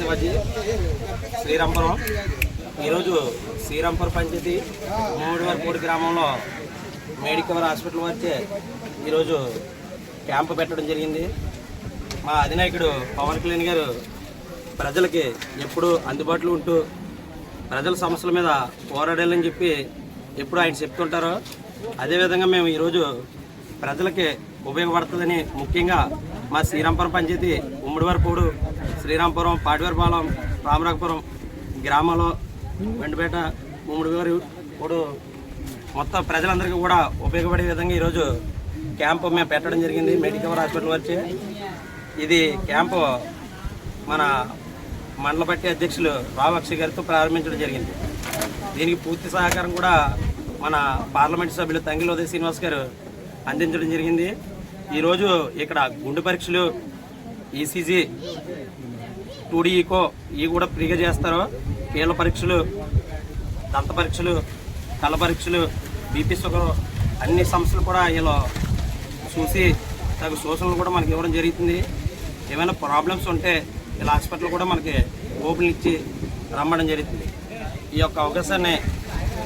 శివాజీ శ్రీరాంపురం. ఈరోజు శ్రీరాంపురం పంచాయతీ మూడువారిపూడి గ్రామంలో Medicover hospital వచ్చే ఈరోజు క్యాంపు పెట్టడం జరిగింది. మా అధినాయకుడు పవన్ కళ్యాణ్ గారు ప్రజలకి ఎప్పుడూ అందుబాటులో ఉంటూ ప్రజల సమస్యల మీద పోరాడాలని చెప్పి ఎప్పుడు ఆయన చెప్తుంటారో అదేవిధంగా మేము ఈరోజు ప్రజలకి ఉపయోగపడుతుందని ముఖ్యంగా మా శ్రీరాంపురం పంచాయతీ ఉమ్మడివారిపూడు, శ్రీరాంపురం, పాటివారిపాలెం, రామరాజపురం గ్రామాల్లో వెంటపేట, ఉమ్మడివారిపూడు మొత్తం ప్రజలందరికీ కూడా ఉపయోగపడే విధంగా ఈరోజు క్యాంపు మేము పెట్టడం జరిగింది. మెడికవర్ హాస్పిటల్ వచ్చి ఇది క్యాంపు మన మండల పార్టీ అధ్యక్షులు రావక్షి గారితో ప్రారంభించడం జరిగింది. దీనికి పూర్తి సహకారం కూడా మన పార్లమెంట్ సభ్యులు తంగిలి ఉదయ శ్రీనివాస్ గారు అందించడం జరిగింది. ఈరోజు ఇక్కడ గుండె పరీక్షలు, ఈసీజీ, 2D ఈకో ఇవి కూడా ఫ్రీగా చేస్తారు. కీళ్ళ పరీక్షలు, దంత పరీక్షలు, కళ్ళ పరీక్షలు, బీపీ, షుగర్ అన్ని సమస్యలు కూడా వీళ్ళు చూసి తగు సూచనలు కూడా మనకి ఇవ్వడం జరుగుతుంది. ఏమైనా ప్రాబ్లమ్స్ ఉంటే ఇలా హాస్పిటల్ కూడా మనకి ఓపెన్ ఇచ్చి రమ్మడం జరుగుతుంది. ఈ యొక్క అవకాశాన్ని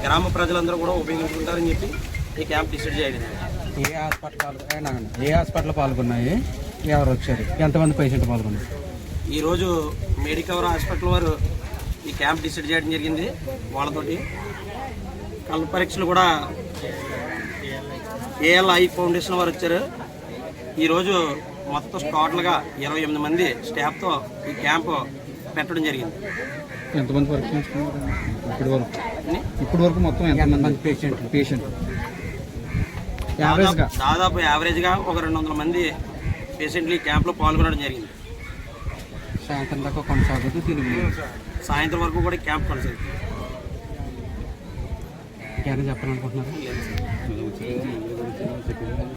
గ్రామ ప్రజలందరూ కూడా ఉపయోగించుకుంటారని చెప్పి ఈ క్యాంప్ డిసైడ్ చేయడం. ఏ హాస్పిటల్ పాల్గొన్నాయి, ఎవరు వచ్చారు, ఎంతమంది పేషెంట్ పాల్గొన్నారు? ఈరోజు మెడికవర్ హాస్పిటల్ వారు ఈ క్యాంప్ డిసైడ్ చేయడం జరిగింది. వాళ్ళతోటి కళ్ళ పరీక్షలు కూడా ఏఎల్ఐ ఫౌండేషన్ వారు వచ్చారు. ఈరోజు మొత్తం టోటల్గా 28 మంది స్టాఫ్తో ఈ క్యాంపు పెట్టడం జరిగింది. ఎంతమంది పరీక్షించుకున్నారు ఇప్పటి వరకు మొత్తం ఎంతమంది పేషెంట్ దాదాపు యావరేజ్గా ఒక 200 మంది పేషెంట్లు ఈ క్యాంప్లో పాల్గొనడం జరిగింది. సాయంత్రం దాకా కొనసాగుతుంది. సాయంత్రం వరకు కూడా క్యాంప్ కొనసాగుతుంది. ఇంకేమైనా చెప్పాలనుకుంటున్నారు?